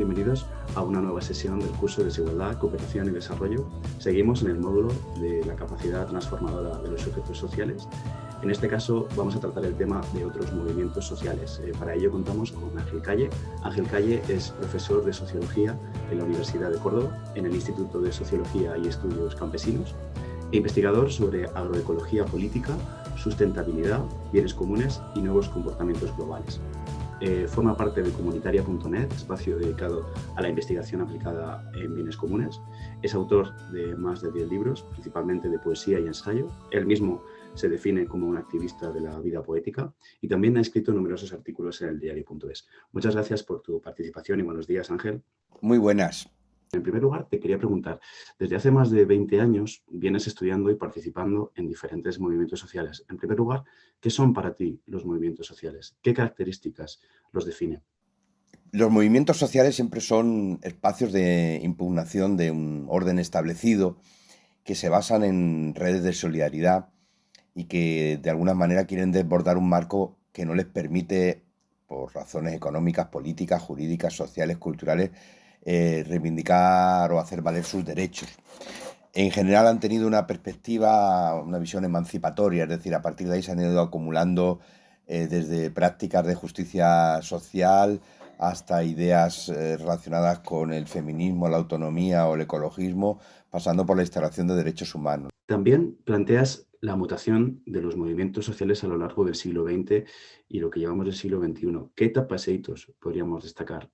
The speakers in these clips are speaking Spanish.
bienvenidos a una nueva sesión del curso de Desigualdad, Cooperación y Desarrollo. Seguimos en el módulo de la capacidad transformadora de los sujetos sociales. En este caso vamos a tratar el tema de otros movimientos sociales. Para ello contamos con Ángel Calle. Ángel Calle es profesor de Sociología en la Universidad de Córdoba, en el Instituto de Sociología y Estudios Campesinos, e investigador sobre agroecología política, sustentabilidad, bienes comunes y nuevos comportamientos globales. Forma parte de Comunitaria.net, espacio dedicado a la investigación aplicada en bienes comunes. Es autor de más de 10 libros, principalmente de poesía y ensayo. Él mismo se define como un activista de la vida poética y también ha escrito numerosos artículos en el diario.es. Muchas gracias por tu participación y buenos días, Ángel. Muy buenas. En primer lugar, te quería preguntar, desde hace más de 20 años vienes estudiando y participando en diferentes movimientos sociales. En primer lugar, ¿qué son para ti los movimientos sociales? ¿Qué características los definen? Los movimientos sociales siempre son espacios de impugnación de un orden establecido que se basan en redes de solidaridad y que de alguna manera quieren desbordar un marco que no les permite, por razones económicas, políticas, jurídicas, sociales, culturales, reivindicar o hacer valer sus derechos. En general han tenido una perspectiva, una visión emancipatoria, es decir, a partir de ahí se han ido acumulando desde prácticas de justicia social hasta ideas relacionadas con el feminismo, la autonomía o el ecologismo, pasando por la instalación de derechos humanos. También planteas la mutación de los movimientos sociales a lo largo del siglo XX y lo que llamamos el siglo XXI. ¿Qué etapas e hitos podríamos destacar?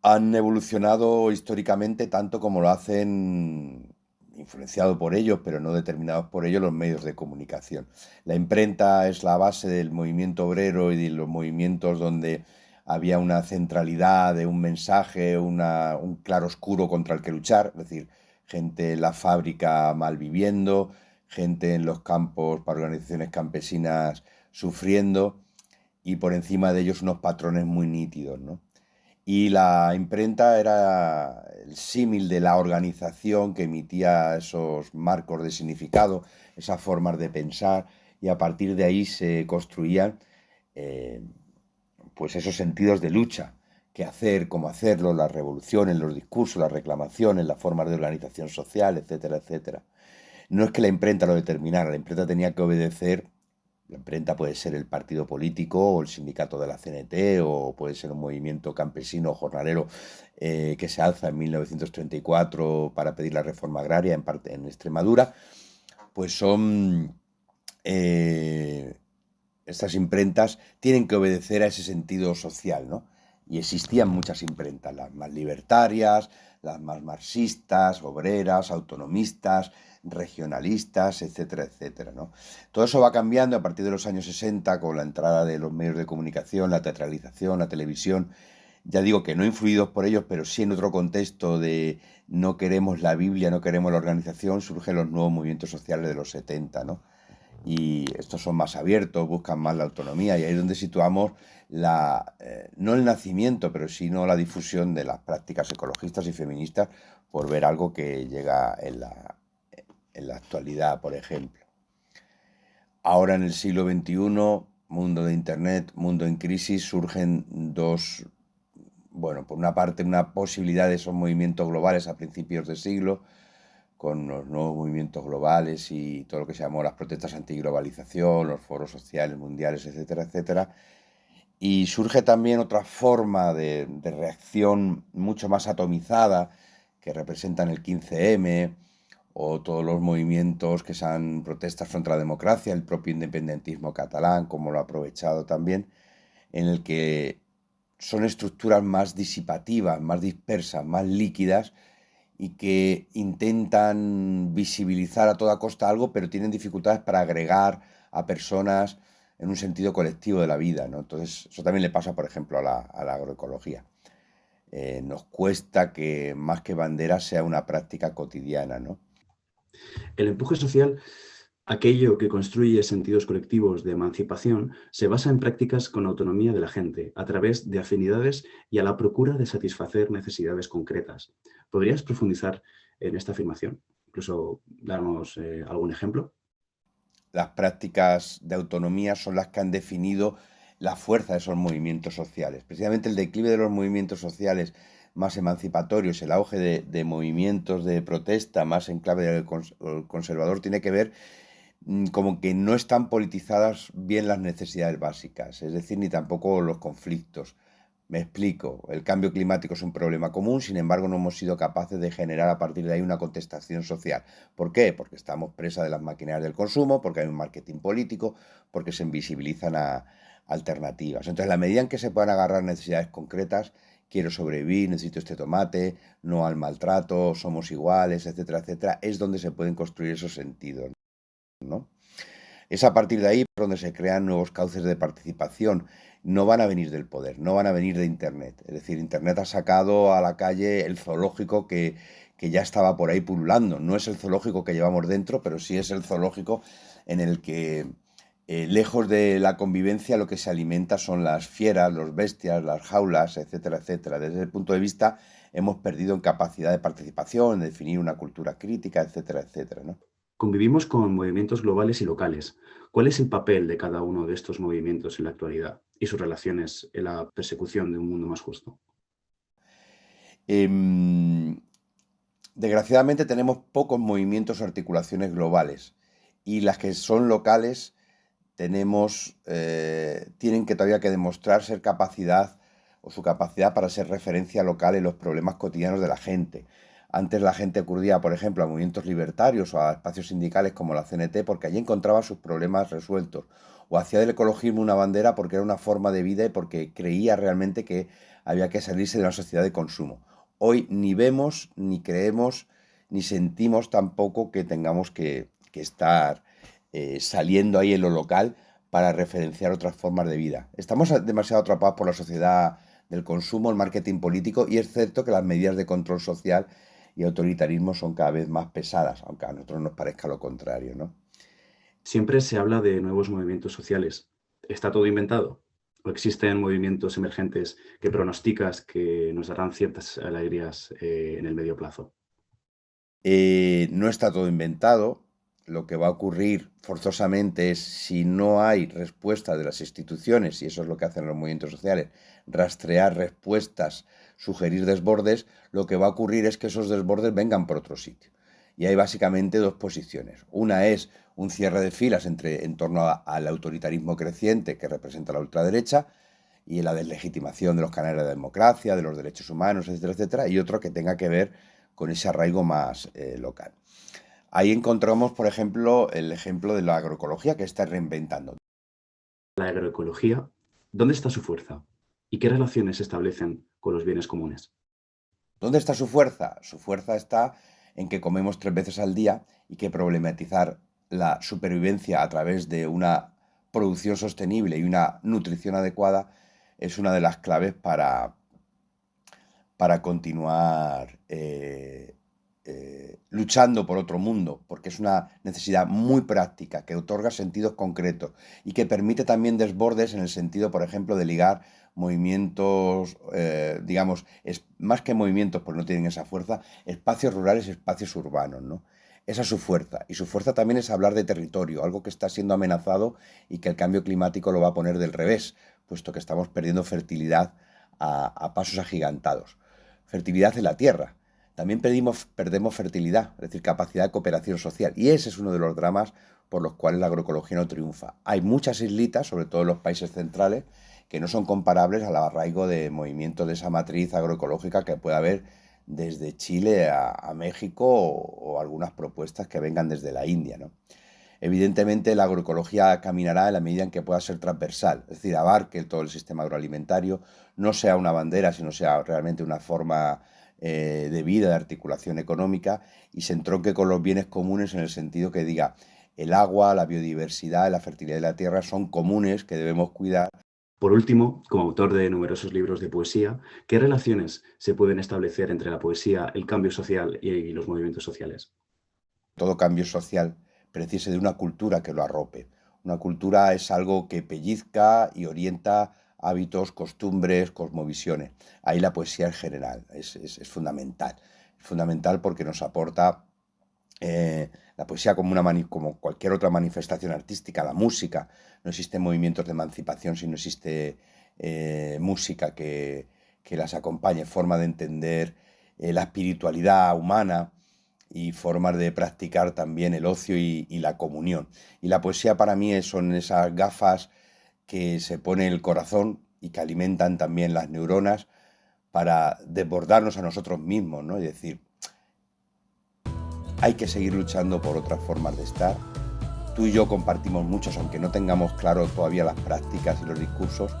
Han evolucionado históricamente tanto como lo hacen, influenciado por ellos, pero no determinados por ellos, los medios de comunicación. La imprenta es la base del movimiento obrero y de los movimientos donde había una centralidad de un mensaje, un claroscuro contra el que luchar, es decir, gente en la fábrica malviviendo, gente en los campos para organizaciones campesinas sufriendo y por encima de ellos unos patrones muy nítidos, ¿no? Y la imprenta era el símil de la organización que emitía esos marcos de significado, esas formas de pensar, y a partir de ahí se construían eh, pues esos sentidos de lucha, qué hacer, cómo hacerlo, las revoluciones, los discursos, las reclamaciones, las formas de organización social, etcétera, etcétera. No es que la imprenta lo determinara, la imprenta tenía que obedecer. La imprenta puede ser el partido político o el sindicato de la CNT o puede ser un movimiento campesino o jornalero que se alza en 1934 para pedir la reforma agraria en Extremadura. Pues son estas imprentas tienen que obedecer a ese sentido social, ¿no? Y existían muchas imprentas, las más libertarias, las más marxistas, obreras, autonomistas, regionalistas, etcétera, etcétera, ¿no? Todo eso va cambiando a partir de los años 60 con la entrada de los medios de comunicación, la teatralización, la televisión. Ya digo que no influidos por ellos, pero sí en otro contexto de no queremos la Biblia, no queremos la organización, surgen los nuevos movimientos sociales de los 70, ¿no? Y estos son más abiertos, buscan más la autonomía y ahí es donde situamos no el nacimiento, pero sino la difusión de las prácticas ecologistas y feministas, por ver algo que llega en la actualidad, por ejemplo. Ahora en el siglo XXI, mundo de Internet, mundo en crisis, surgen dos, bueno, por una parte una posibilidad de esos movimientos globales a principios de siglo, con los nuevos movimientos globales y todo lo que se llamó las protestas antiglobalización, los foros sociales mundiales, etcétera, etcétera. Y surge también otra forma de reacción mucho más atomizada que representan el 15M o todos los movimientos que sean protestas contra la democracia, el propio independentismo catalán, como lo ha aprovechado también, en el que son estructuras más disipativas, más dispersas, más líquidas, y que intentan visibilizar a toda costa algo, pero tienen dificultades para agregar a personas en un sentido colectivo de la vida, ¿no? Entonces, eso también le pasa, por ejemplo, a la agroecología. Nos cuesta que más que bandera sea una práctica cotidiana, ¿no? El empuje social, aquello que construye sentidos colectivos de emancipación, se basa en prácticas con autonomía de la gente, a través de afinidades y a la procura de satisfacer necesidades concretas. ¿Podrías profundizar en esta afirmación? Incluso darnos algún ejemplo. Las prácticas de autonomía son las que han definido la fuerza de esos movimientos sociales. Precisamente el declive de los movimientos sociales más emancipatorios, el auge de movimientos de protesta más en clave del conservador, tiene que ver como que no están politizadas bien las necesidades básicas, es decir, ni tampoco los conflictos. Me explico, el cambio climático es un problema común, sin embargo no hemos sido capaces de generar a partir de ahí una contestación social. ¿Por qué? Porque estamos presa de las maquinarias del consumo, porque hay un marketing político, porque se invisibilizan alternativas. Entonces, la medida en que se puedan agarrar necesidades concretas, quiero sobrevivir, necesito este tomate, no al maltrato, somos iguales, etcétera, etcétera, es donde se pueden construir esos sentidos, ¿no? Es a partir de ahí donde se crean nuevos cauces de participación. No van a venir del poder, no van a venir de Internet. Es decir, Internet ha sacado a la calle el zoológico que ya estaba por ahí pululando. No es el zoológico que llevamos dentro, pero sí es el zoológico en el que, lejos de la convivencia, lo que se alimenta son las fieras, los bestias, las jaulas, etcétera, etcétera. Desde ese punto de vista, hemos perdido en capacidad de participación, de definir una cultura crítica, etcétera, etcétera, ¿no? Convivimos con movimientos globales y locales. ¿Cuál es el papel de cada uno de estos movimientos en la actualidad y sus relaciones en la persecución de un mundo más justo? Em, Desgraciadamente tenemos pocos movimientos o articulaciones globales y las que son locales tienen que todavía que demostrar ser capacidad o su capacidad para ser referencia local en los problemas cotidianos de la gente. Antes la gente acudía, por ejemplo, a movimientos libertarios o a espacios sindicales como la CNT porque allí encontraba sus problemas resueltos. O hacía del ecologismo una bandera porque era una forma de vida y porque creía realmente que había que salirse de una sociedad de consumo. Hoy ni vemos, ni creemos, ni sentimos tampoco que tengamos que estar saliendo ahí en lo local para referenciar otras formas de vida. Estamos demasiado atrapados por la sociedad del consumo, el marketing político, y es cierto que las medidas de control social y autoritarismo son cada vez más pesadas, aunque a nosotros nos parezca lo contrario, ¿no? Siempre se habla de nuevos movimientos sociales. ¿Está todo inventado? ¿O existen movimientos emergentes que pronosticas que nos darán ciertas alegrías en el medio plazo? No está todo inventado. Lo que va a ocurrir forzosamente es, si no hay respuesta de las instituciones, y eso es lo que hacen los movimientos sociales, rastrear respuestas, sugerir desbordes, lo que va a ocurrir es que esos desbordes vengan por otro sitio. Y hay básicamente dos posiciones. Una es un cierre de filas en torno al autoritarismo creciente que representa la ultraderecha y la deslegitimación de los canales de democracia, de los derechos humanos, etcétera, etcétera, y otro que tenga que ver con ese arraigo más local. Ahí encontramos, por ejemplo, el ejemplo de la agroecología que está reinventando. La agroecología, ¿dónde está su fuerza? ¿Y qué relaciones se establecen con los bienes comunes? ¿Dónde está su fuerza? Su fuerza está en que comemos 3 veces al día y que problematizar la supervivencia a través de una producción sostenible y una nutrición adecuada es una de las claves para continuar luchando por otro mundo, porque es una necesidad muy práctica que otorga sentidos concretos y que permite también desbordes en el sentido, por ejemplo, de ligar movimientos, digamos, más que movimientos, pues no tienen esa fuerza, espacios rurales y espacios urbanos, ¿no? Esa es su fuerza. Y su fuerza también es hablar de territorio, algo que está siendo amenazado y que el cambio climático lo va a poner del revés, puesto que estamos perdiendo fertilidad a pasos agigantados. Fertilidad en la tierra. También perdemos fertilidad, es decir, capacidad de cooperación social. Y ese es uno de los dramas por los cuales la agroecología no triunfa. Hay muchas islitas, sobre todo en los países centrales, que no son comparables al arraigo de movimientos de esa matriz agroecológica que puede haber desde Chile a México o algunas propuestas que vengan desde la India, ¿no? Evidentemente, la agroecología caminará en la medida en que pueda ser transversal, es decir, abarque todo el sistema agroalimentario, no sea una bandera, sino sea realmente una forma de vida, de articulación económica, y se entronque con los bienes comunes en el sentido que diga, el agua, la biodiversidad, la fertilidad de la tierra son comunes que debemos cuidar. Por último, como autor de numerosos libros de poesía, ¿qué relaciones se pueden establecer entre la poesía, el cambio social y los movimientos sociales? Todo cambio social precise de una cultura que lo arrope. Una cultura es algo que pellizca y orienta hábitos, costumbres, cosmovisiones. Ahí la poesía en general es fundamental. Es fundamental porque nos aporta La poesía como cualquier otra manifestación artística, la música, no existen movimientos de emancipación si no existe música que las acompañe, forma de entender la espiritualidad humana y formas de practicar también el ocio y la comunión. Y la poesía para mí son esas gafas que se pone el corazón y que alimentan también las neuronas para desbordarnos a nosotros mismos, ¿no? Y decir, hay que seguir luchando por otras formas de estar. Tú y yo compartimos muchos, aunque no tengamos claro todavía las prácticas y los discursos,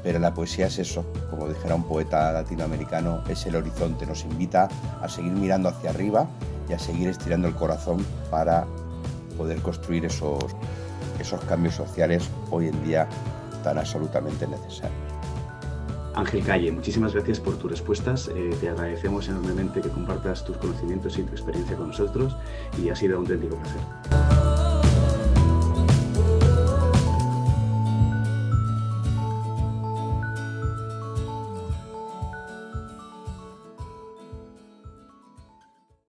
pero la poesía es eso, como dijera un poeta latinoamericano, es el horizonte, nos invita a seguir mirando hacia arriba y a seguir estirando el corazón para poder construir esos cambios sociales hoy en día tan absolutamente necesarios. Ángel Calle, muchísimas gracias por tus respuestas. Te agradecemos enormemente que compartas tus conocimientos y tu experiencia con nosotros y ha sido un auténtico placer.